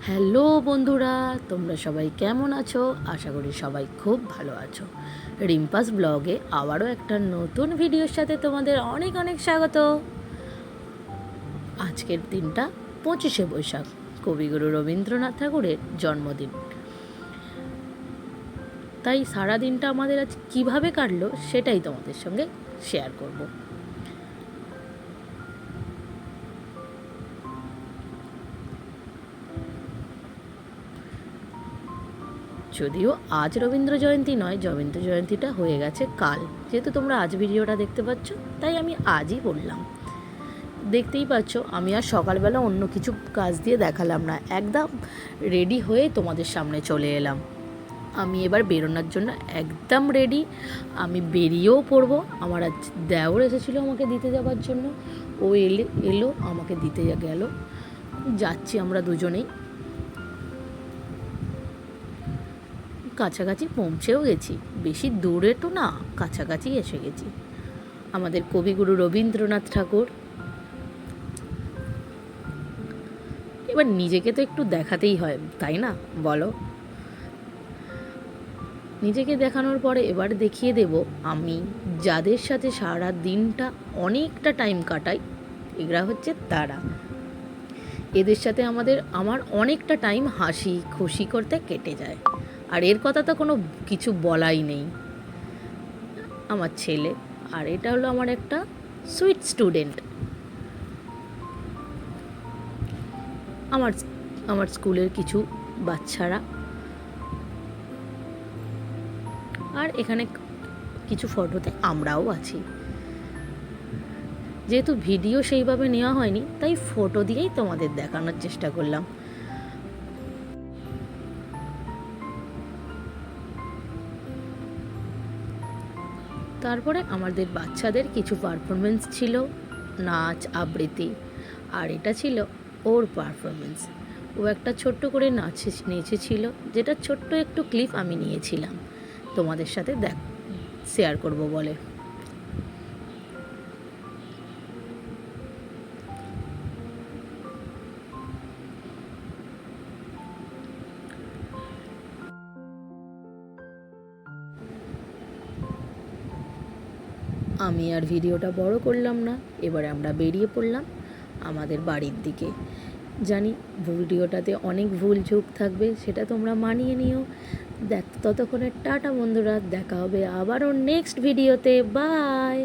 Hello বন্ধুরা, তোমরা সবাই কেমন আছো? আশা করি সবাই খুব ভালো আছো। রিম্পাস ব্লগে আবারও একটা নতুন ভিডিওর সাথে তোমাদের অনেক অনেক স্বাগত। আজকের দিনটা 25শে বৈশাখ, কবিগুরু রবীন্দ্রনাথ ঠাকুরের জন্মদিন। তাই সারা দিনটা আমাদের আজ কীভাবে কাটলো সেটাই তোমাদের সঙ্গে শেয়ার করব। যদিও আজ রবীন্দ্র জয়ন্তী নয়, রবীন্দ্র জয়ন্তীটা হয়ে গেছে কাল। যেহেতু তোমরা আজ ভিডিওটা দেখতে পাচ্ছ, তাই আমি আজই বললাম। দেখতেই পাচ্ছ, আমি আর সকালবেলা অন্য কিছু কাজ দিয়ে দেখালাম না, একদম রেডি হয়ে তোমাদের সামনে চলে এলাম। আমি এবার বেরোনোর জন্য একদম রেডি। আমি বেরিয়েও পড়বো। আমার আজ দেওর এসেছিলো আমাকে দিতে যাওয়ার জন্য। ও এলো আমাকে দিতে গেল। যাচ্ছি আমরা দুজনেই। কাছাকাছি পৌঁছেও গেছি, বেশি দূরে তো না, কাছাকাছি এসে গেছি। আমাদের কবিগুরু রবীন্দ্রনাথ ঠাকুর। এবার নিজেকে তো একটু দেখাতেই হয়, তাই না বলো? নিজেকে দেখানোর পরে এবার দেখিয়ে দেব আমি যাদের সাথে সারা দিনটা অনেকটা টাইম কাটাই। এরা হচ্ছে তারা। এদের সাথে আমার অনেকটা টাইম হাসি খুশি করতে কেটে যায়। আর এর কথা তো কোনো কিছু বলাই নেই, আমার ছেলে। আর এটা হলো আমার একটা সুইট স্টুডেন্ট। আমার স্কুলের কিছু বাচ্চারা। আর এখানে কিছু ফটোতে আমরাও আছি। যেহেতু ভিডিও সেইভাবে নেওয়া হয়নি, তাই ফটো দিয়েই তোমাদের দেখানোর চেষ্টা করলাম। তারপরে আমাদের বাচ্চাদের কিছু পারফরমেন্স ছিল, নাচ আবৃত্তি। আর এটা ছিল ওর পারফরমেন্স। ও একটা ছোট্ট করে নেচেছিল, যেটা ছোট্ট একটু ক্লিপ আমি নিয়েছিলাম তোমাদের সাথে শেয়ার করব বলে। আমি আর ভিডিওটা বড় করলাম না, এবারে আমরা বেরিয়ে পড়লাম আমাদের বাড়ির দিকে। জানি ভিডিওটাতে অনেক ভুল ঝুঁক থাকবে, সেটা তোমরা মানিয়ে নিও। ততক্ষণে টাটা বন্ধুরা, দেখা হবে আবারও নেক্সট ভিডিওতে। বাই।